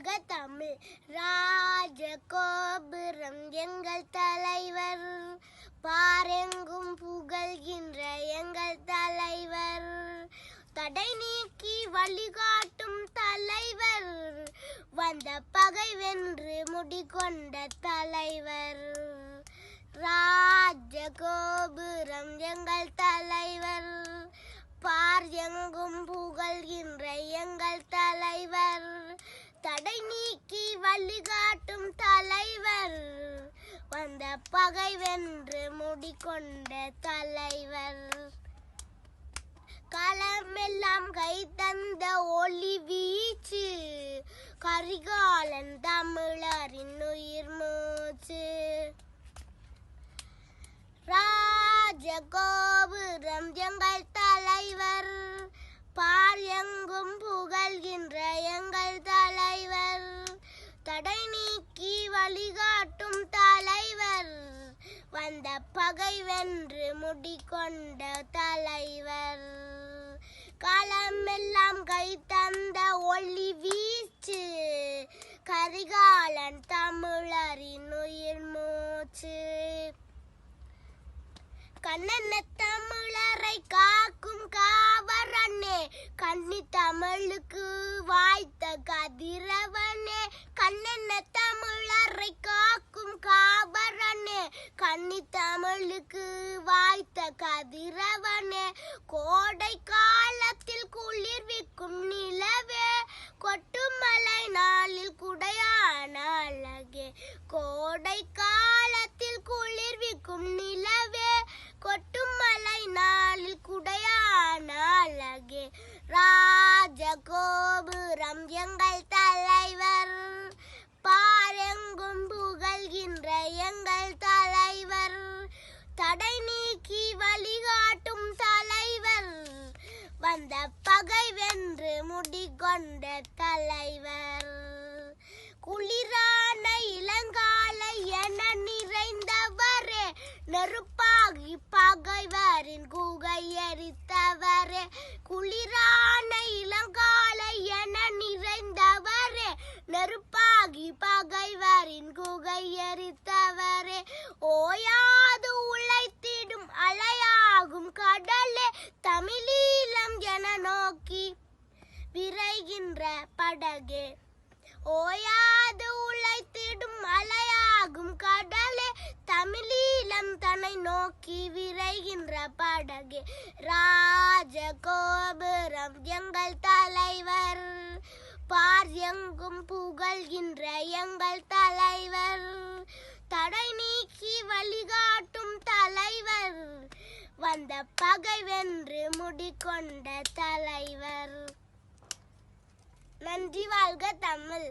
வாழ்க தமிழ். ராஜகோபுரம் எங்கள் தலைவர், பாரெங்கும் புகழ்கின்ற எங்கள் தலைவர், தடை நீக்கி வழிகாட்டும் தலைவர், வந்த பகை வென்று முடிகொண்ட தலைவர். ராஜகோபுரம் எங்கள் தலைவர், பார் எங்கும் புகழ்கின்ற எங்கள் தலைவர், தடை நீக்கி வழிகாட்டும் தலைவர், வந்த பகை வென்று முடிகொண்ட தலைவர். களமெல்லாம் கை தந்த ஒளி வீச்சு, கரிகாலன் தமிழரின் உயிர் மூச்சு. ராஜகோபுரம் எங்கள் தலைவர், பார் எங்கும் புகழ்கின்ற எங்கள் தலைவர், தடை நீக்கி வழிகாட்டும் தலைவர், வந்த பகை வென்று முடிகொண்ட தலைவர். களமெல்லாம் கை தந்த ஒளி வீச்சு, கரிகாலன் தமிழரின் உயிர் மூச்சு. கண்ணென்ன தமிழரை காக்கும் காவரனே, கன்னி தமிழுக்கு வாய்த்த கதிரவனே. கண்ணென்ன தமிழரை காக்கும் காவரனே, கன்னி தமிழுக்கு வாய்த்த கதிரவனே. கோடை காலத்தில் குளிர்விக்கும் நிலவே, கொட்டுமலை நாளில் குடையான அழகே. கோடை காலத்தில் குளிர்விக்கும் நிலவே, கொட்டுமலை நாளில் குடையான அழகே. ராஜகோபுரம் எங்கள் தலைவர், பாரெங்கும் புகழ்கின்ற எங்கள் தலைவர், தடை நீக்கி வழிகாட்டும் தலைவர், வந்த பகை வென்று முடிகொண்ட தலைவர். குளிரான இளங்காலை என நிறைந்தவரே, நெருப்பாகி பகைவரின் குகை எரித்தவரே. குளிரான இளங்காலை என நிறைந்தவரே, நெருப்பாகி பகைவரின் குகை எரித்தவரே. ஓயாது உழைத்திடும் அலையாகும் கடலே, தமிழீழம் என நோக்கி விரைகின்ற படகே. ஓயாது உழைத்திடும் அலையாகும் கடலே, தமிழீழம் தன்னை நோக்கி விரைகின்ற படகே. ராஜகோபுரம் எங்கள் தலைவர், பார் எங்கும் புகழ்கின்ற எங்கள் தலைவர், தடை நீக்கி வழிகாட்டும் தலைவர், வந்த பகை வென்று முடிகொண்ட தலைவர். நன்றி. வாழ்க தமிழ்.